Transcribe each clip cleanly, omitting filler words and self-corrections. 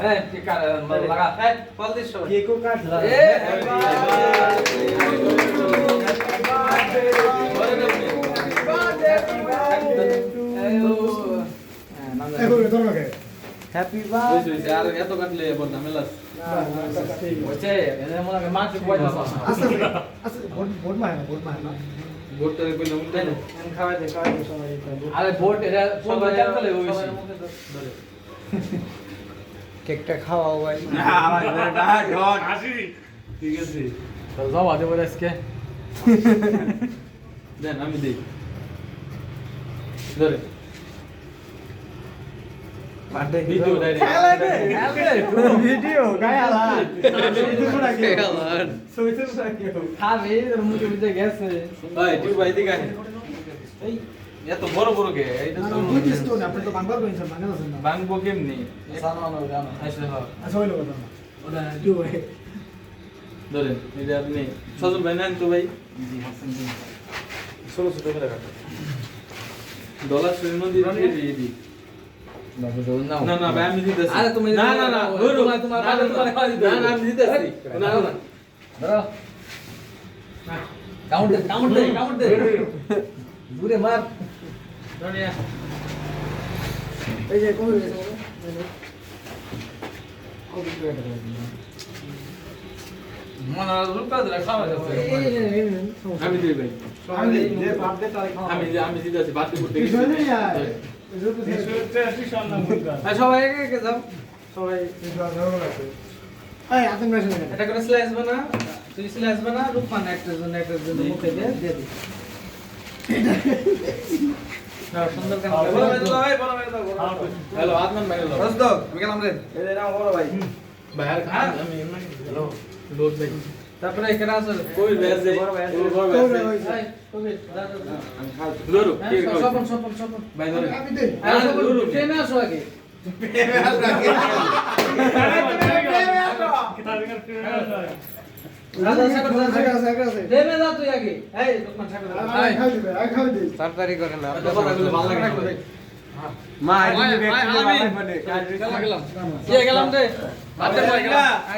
এই কি কার লাগা এই বল দিস সবাই কেকও কাটলা হ্যাপি বার্থডে আর এত কাটলে বল না মেলাস ওছে এনে মনে মাছ কই দাও আচ্ছা ভোট মারনা ভোটটারে কইলে উল্টে না খাওয়াই দে সবাই আরে ভোট এরা সবাই চলে হইছে কেকটা খাওয়াও ভাই আমার বেটা ঘট হাসি ঠিক আছে তো যাও আদে বলে আজকে দেন আমি দেই ধরে বার্থডে ভিডিও ডাইরেক্ট ভিডিও গায়ালা খাবে এর মুখে ভিতরে গেছে ভাই তুই ভাই দিকে এই এত বড় বড় কে এইটা তো বুঝিস তো না আপনি তো বাংলা কইছেন বাংলা আছেন না বাংবো কেমনি জানো না জানো আসলে হ্যাঁ আচ্ছা হইলো কথা না ওটা দিও ভাই ধরেন এটা আপনি সজল ভাই নেন তো ভাই জি হাসান জি ছোট ছোট করে কাটো ডলার শরীর মধ্যে দিয়ে দিই না না ভাই আমি দিতেছি আরে তুমি না না না তোমার না না আমি দিতেছি না না ধরো কাউন্ট দে দূরে মার ধরিয়া এই যে কোন গেছে মনে রূপা ধরে খাওয়া যাচ্ছে আমি দিই ভাই আমি দিতেছি বাতি করতে গেছি সবাই একে যাও সবাই এই আতঙ্ক আছে এটা করে স্লাইস বানা তুই স্লাইস বানা রূপমান একটার জন্য মুখে দিয়ে দিয়ে দি না সুন্দর কাম বড় ভাই দাও হ্যালো আদমান ভাই হ্যালো রস দাও আমি গেলাম রে এই নাও বড় ভাই বাইরে খান আমি হ্যালো লোড ভাই তারপরে এখানে আছে কই বেজ দেই বড় ভাই এই কই আমি খাও লুরু কি সপন ভাই ধরে আমি দেই লুরু ট্রেনে আসো আগে তাড়াতাড়ি করে না মা গেলাম রে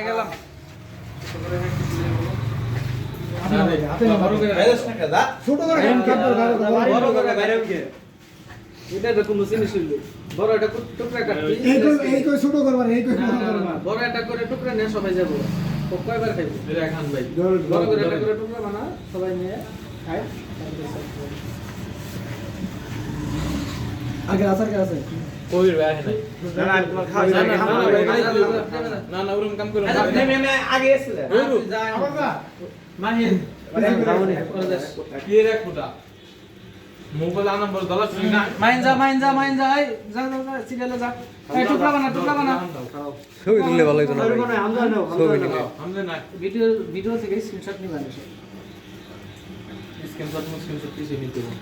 গেলাম ছোট করে বড় করে বাইরে উঠে এটা তো কোনো জিনিস হইলো বড় একটা টুকরা কাটবি এই কই ছোট করবার এই কই বড় করবার বড় একটা করে টুকরা নিয়ে সবাই যাবো তো কয়বার খাইবো এটা খান ভাই বড় করে একটা করে টুকরা বানা সবাই নিয়ে খাই আগে আসার কে আছে কই রে নাই না না তোমার খাওয়া না না ওরকম কাম করো না আগে এসেলে আবার না মাহিন কি রে খুদা মোবাইল আনা বল ডলার না মাইন যা এই যা সিরিয়ালে যা এই টুকরা বানা ছবি তুললে ভালো হতো না ছবি বানাই আমরা নাও ছবি নিলে हमने ना ভিডিও থেকে স্ক্রিনশট নিয়ে বানিয়েছে স্ক্রিনশট পিছে নিতে হবে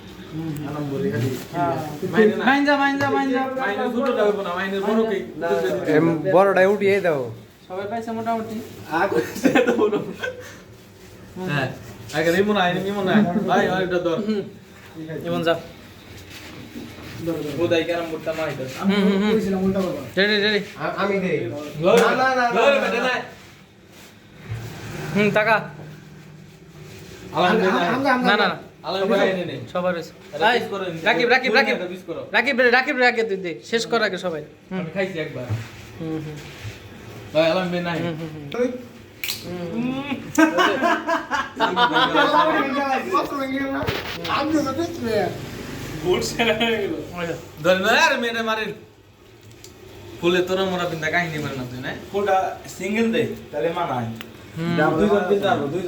আনাম বলি খালি মাইন যা মাইনে দুটো দাও না মাইনে বড় কে বড়টাই উঠিয়ে দাও সবাই পাইছে মোটামুটি সে তো বলো হ্যাঁ আগে রিমন আই ভাই আরেকটা দর এমন যা বোদাই কেরাম বুটটা মাইতে আমি কইছিলাম উল্টা করবা রেডি আমি দেই না টাকা আলহামদুলিল্লাহ না না আলহামদুলিল্লাহ নেই সবার রাকিব তুই দে শেষ কর আগে সবাই আমি খাইছি একবার ভাই আলহামদুলিল্লাহ নাই ধরে না আর মেরে মারেন ফুলে তোরা মোরা পিন্দা কাহিনী মারেন আপনি না ফুলটা সিঙ্গেল দে তাহলে মানায় দুইজন পিন্দা দুইজন